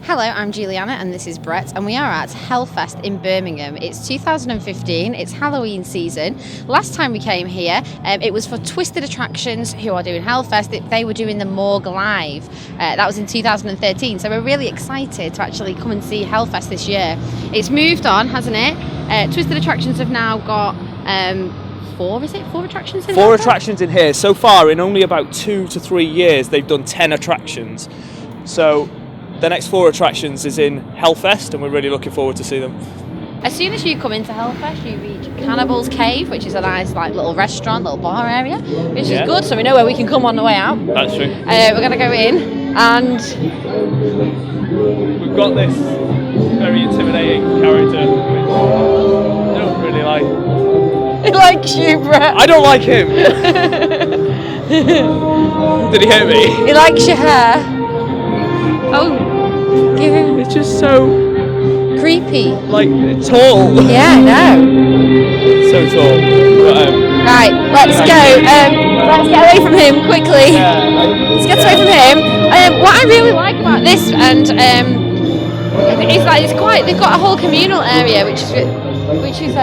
Hello, I'm Juliana and this is Brett, and we are at HELLFEST in Birmingham. It's 2015, it's Halloween season. Last time we came here, it was for Twisted Attractions, who are doing HELLFEST. They were doing the Morgue Live. That was in 2013, so we're really excited to actually come and see HELLFEST this year. It's moved on, hasn't it? Twisted Attractions have now got four attractions in Four attractions in here. So far, in only about 2 to 3 years, they've done 10 attractions. So the next 4 attractions is in HELLFEST, and we're really looking forward to see them. As soon as you come into HELLFEST, you reach Cannibals Cave, which is a nice little restaurant, little bar area, which is good, so we know where we can come on the way out. That's true. We're going to go in, and we've got this very intimidating character, which I don't really like. He likes you, Brett. I don't like him. Did he hit me? He likes your hair. Oh, give him. It's just so creepy. Like tall. Yeah, I know. So tall. But, right, let's go. Let's get away from him quickly. Let's get away from him. What I really like about this, and it's like they've got a whole communal area, which is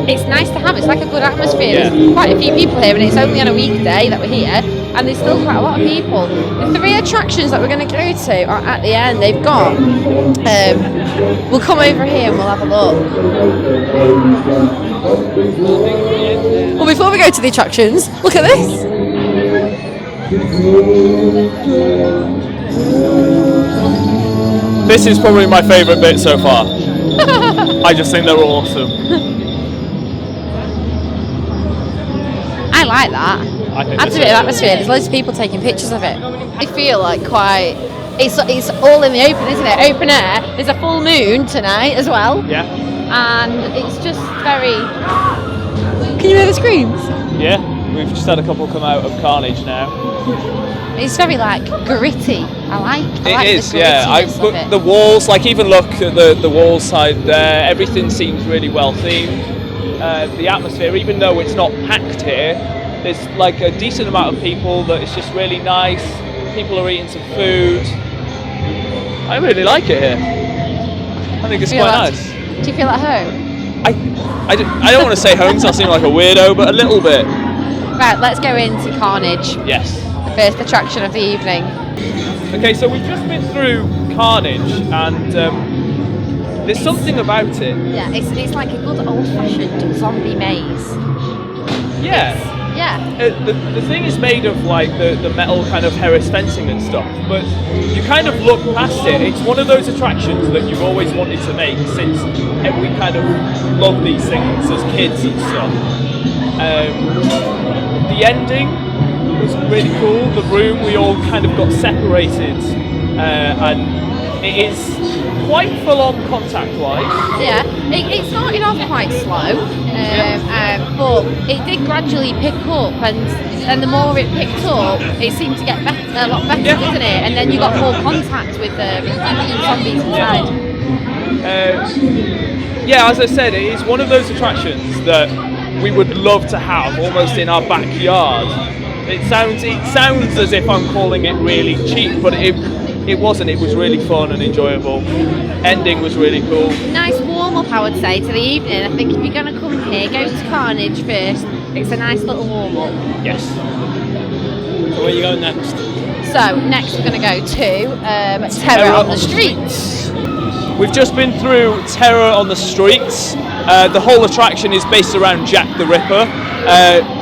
it's nice to have. It's like a good atmosphere. There's quite a few people here, and it's only on a weekday that we're here, and there's still quite a lot of people. The 3 attractions that we're going to go to are at the end. They've got we'll come over here and we'll have a look. Well, before we go to the attractions, look at this. This is probably my favourite bit so far. I just think they're awesome. I like that. Adds a bit of atmosphere. There's loads of people taking pictures of it. I feel like it's all in the open, isn't it? Open air. There's a full moon tonight as well. Yeah. And it's just very... Can you hear the screams? Yeah. We've just had a couple come out of Carnage now. It's very gritty. I like it is, the yeah. But the walls, even look at the wall side there. Everything seems really well themed. The atmosphere, even though it's not packed here, there's a decent amount of people that it's just really nice. People are eating some food. I really like it here. I think it's quite nice. Do you feel at home? I don't want to say home because I seem like a weirdo, but a little bit. Right, let's go into Carnage. Yes. The first attraction of the evening. Okay, so we've just been through Carnage, and there's something about it. Yeah, it's like a good old-fashioned zombie maze. Yeah. The thing is made of the metal kind of Harris fencing and stuff, but you kind of look past it. It's one of those attractions that you've always wanted to make since we kind of love these things as kids and stuff. The ending was really cool. The room, we all kind of got separated, and it is quite full-on contact-wise. Yeah, it started off quite slow, but it did gradually pick up, and the more it picked up, it seemed to get a lot better, didn't it? And then you got more contact with the zombies inside. As I said, it is one of those attractions that we would love to have almost in our backyard. It sounds as if I'm calling it really cheap, but it wasn't. It was really fun and enjoyable. Ending was really cool. Nice warm-up, I would say, to the evening. I think if you're going to come here, go to Carnage first. It's a nice little warm-up. Yes. So where are you going next? So, next we're going to go to Terror on the Streets. We've just been through Terror on the Streets. The whole attraction is based around Jack the Ripper.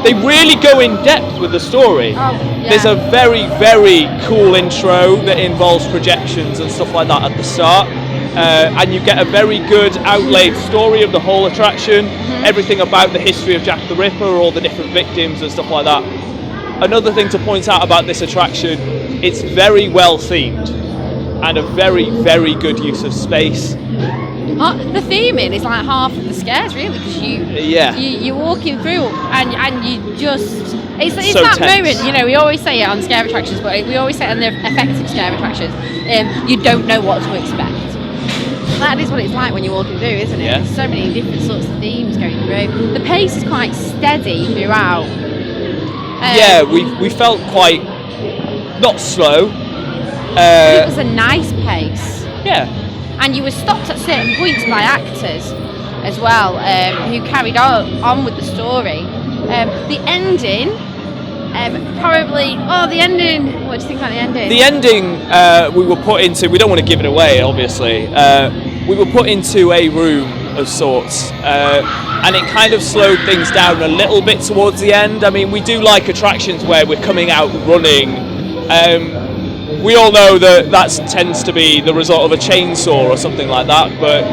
They really go in depth with the story. There's a very, very cool intro that involves projections and stuff like that at the start. And you get a very good outlaid story of the whole attraction, everything about the history of Jack the Ripper, all the different victims and stuff like that. Another thing to point out about this attraction, it's very well themed and a very, very good use of space. The theming is like half of the scares, really, because you're walking through and you just it's so that tense moment. We always say it on scare attractions, but we always say it on the effective scare attractions. You don't know what to expect. That is what it's like when you're walking through, isn't it? Yeah. There's so many different sorts of themes going through. The pace is quite steady throughout. We felt quite not slow. It was a nice pace. Yeah. And you were stopped at certain points by actors as well, who carried on with the story. The ending, probably. Oh, the ending. What do you think about the ending? The ending, we were put into. We don't want to give it away, obviously. We were put into a room of sorts, and it kind of slowed things down a little bit towards the end. I mean, we do like attractions where we're coming out running. We all know that tends to be the result of a chainsaw or something like that, but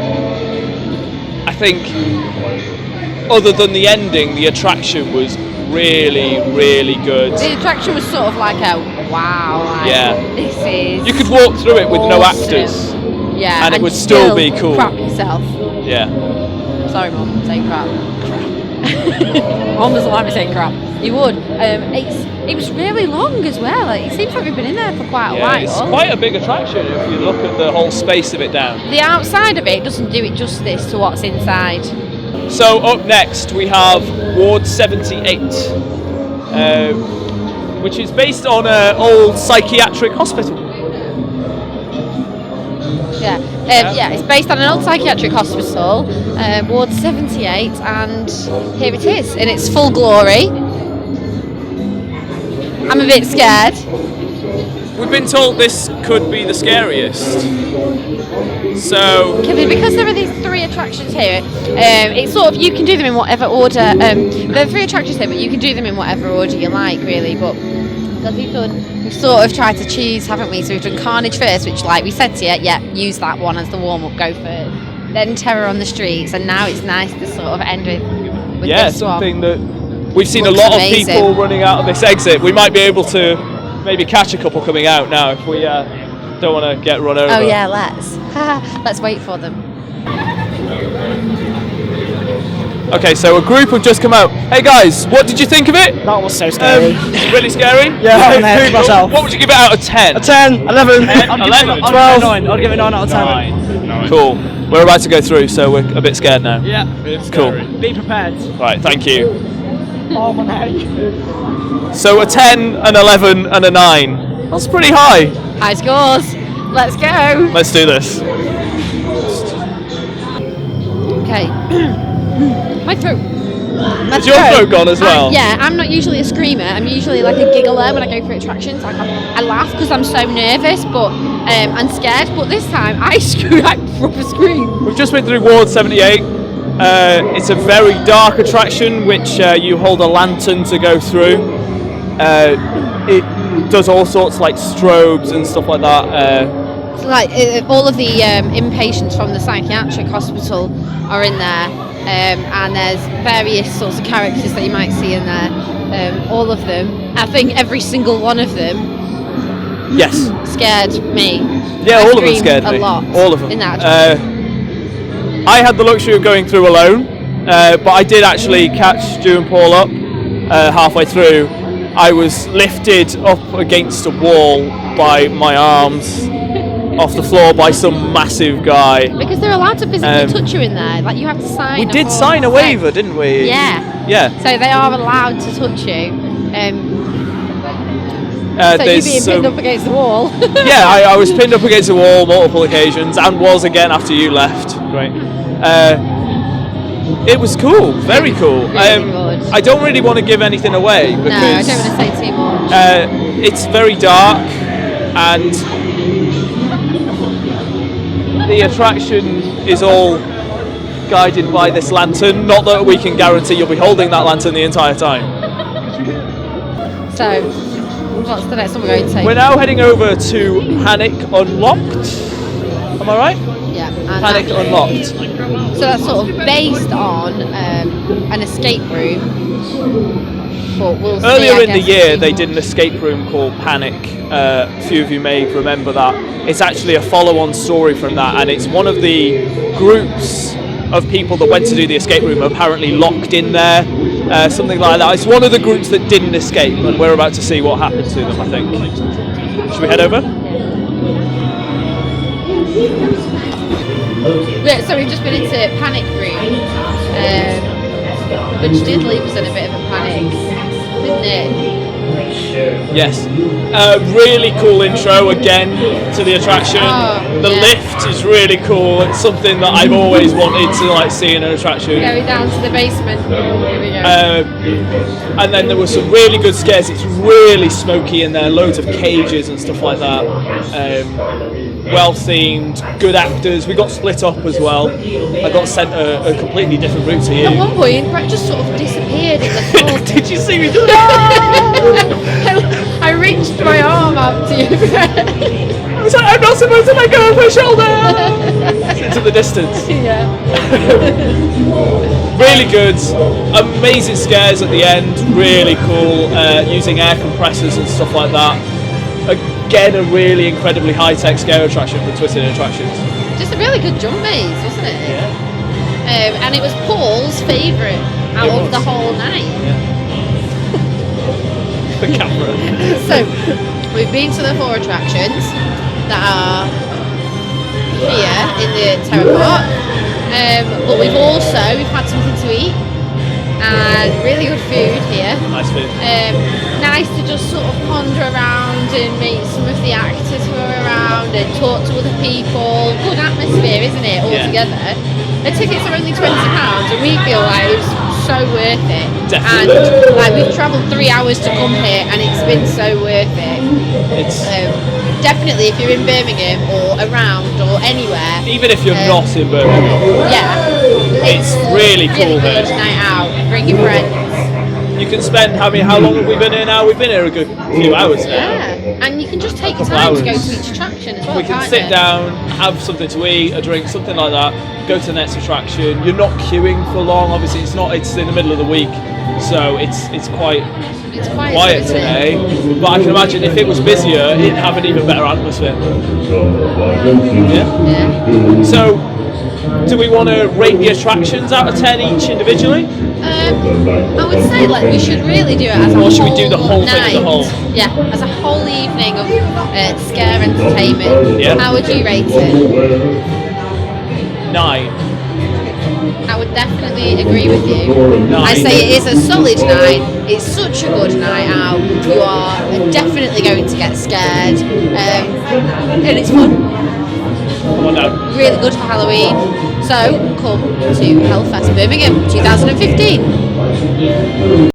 I think other than the ending, the attraction was really, really good. The attraction was sort of like a wow. Like, yeah. This is. You could walk through it with awesome. no actors. Yeah. And it would still be cool. Crap yourself. Yeah. Sorry, Mum, saying crap. Mum doesn't like me saying crap. He would. It was really long as well. It seems like we've been in there for quite a while. It's quite a big attraction if you look at the whole space of it down. The outside of it doesn't do it justice to what's inside. So up next we have Ward 78, which is based on an old psychiatric hospital. Yeah, it's based on an old psychiatric hospital, Ward 78, and here it is in its full glory. I'm a bit scared. We've been told this could be the scariest. So because there are these 3 attractions here, it's sort of, you can do them in whatever order. There are 3 attractions here, but you can do them in whatever order you like, really. But because we've sort of tried to choose, haven't we? So we've done Carnage first, which, like we said to you, use that one as the warm-up, go first. Then Terror on the Streets, and now it's nice to sort of end with this something one. that we've seen Looks a lot amazing. of people running out of this exit. We might be able to maybe catch a couple coming out now if we don't want to get run over. Oh yeah, let's wait for them. Okay, so a group have just come out. Hey guys, what did you think of it? That was so scary. Really scary? Yeah, I haven't heard myself. What would you give it out of 10? A 10, 11, 11, 12. I'd give it 9 out of 10. 9. Cool. We're about to go through, so we're a bit scared now. Yeah, it's cool. Be prepared. Right, thank you. Oh my neck. So a 10, an 11, and a 9. That's pretty high. High scores. Let's go. Let's do this. Okay. My throat. Is your throat gone as well? Yeah, I'm not usually a screamer. I'm usually like a giggler when I go for attractions. Like I laugh because I'm so nervous, and scared. But this time I proper scream. We've just been through Ward 78. It's a very dark attraction, which you hold a lantern to go through. It does all sorts like strobes and stuff like that. So like all of the inpatients from the psychiatric hospital are in there. And there's various sorts of characters that you might see in there. All of them. I think every single one of them. Yes. Scared me. Yeah, all of them scared me. A lot. All of them. In that attraction. I had the luxury of going through alone, but I did actually catch Stu and Paul up halfway through. I was lifted up against a wall by my arms. Off the floor by some massive guy. Because they're allowed to physically touch you in there. Like you have to sign. We did sign a waiver, didn't we? Yeah. Yeah. So they are allowed to touch you. So you being pinned up against the wall. Yeah, I was pinned up against the wall multiple occasions, and was again after you left. Great. It was cool, very cool. Really good. I don't really want to give anything away because no, I don't want to say too much. It's very dark, and the attraction is all guided by this lantern. Not that we can guarantee you'll be holding that lantern the entire time. So, what's the next one we're going to? We're now heading over to Panic Unlocked. Am I right? Yeah. Panic Unlocked. So that's sort of based on an escape room. But we'll see, Earlier in the year, they did an escape room called Panic. A few of you may remember that. It's actually a follow-on story from that, and it's one of the groups of people that went to do the escape room apparently locked in there, something like that. It's one of the groups that didn't escape, and we're about to see what happened to them, I think. Should we head over? Yeah, so we've just been into Panic Room, which did leave us in a bit of a panic, didn't it? Yes. Really cool intro again to the attraction. The lift is really cool. It's something that I've always wanted to like see in an attraction. Going down to the basement. Here we go. And then there were some really good scares. It's really smoky in there. Loads of cages and stuff like that. Well themed, good actors. We got split up as well. I got sent a completely different route to you. At one point, Brett just sort of disappeared in the fog. Did you see me do I reached my arm out to you. I was like, I'm not supposed to let go of my shoulder! Into the distance. Yeah. Really good. Amazing scares at the end. Really cool. Using air compressors and stuff like that. Again, a really incredibly high-tech scare attraction for Twisted Attractions. Just a really good jump maze, wasn't it? Yeah. And it was Paul's favourite out of the whole night. Yeah. The camera. So, we've been to the 4 attractions that are here in the Terror Park, but we've had something to eat and really good food here. Nice food. Nice to just sort of ponder around and meet some of the actors who are around and talk to other people. Good atmosphere, isn't it, all together? The tickets are only £20 and we feel like it's so worth it. Definitely. And like we've travelled 3 hours to come here and it's been so worth it. It's definitely if you're in Birmingham or around or anywhere. even if you're not in Birmingham. Yeah. It's really cool good here. night out. Bring your friends. You can spend, how long have we been here now? We've been here a good few hours now. Yeah, and you can just take your Couple time to go hours. to each attraction as well. We can can't sit you? down, have something to eat, a drink, something like that, go to the next attraction. You're not queuing for long, obviously it's in the middle of the week, so it's quite quiet isn't it? today. But I can imagine if it was busier, it'd have an even better atmosphere. Yeah? Yeah. So, do we want to rate the attractions out of 10 each individually? I would say like we should really do it as a Or whole should we do the whole night. thing as a whole? Yeah, as a whole evening of scare entertainment. Yeah. How would you rate it? 9. I would definitely agree with you. 9. I say it is a solid 9. It's such a good night out. You are definitely going to get scared, and it's fun. Come on now. Really good for Halloween. So come to HELLFEST Birmingham 2015.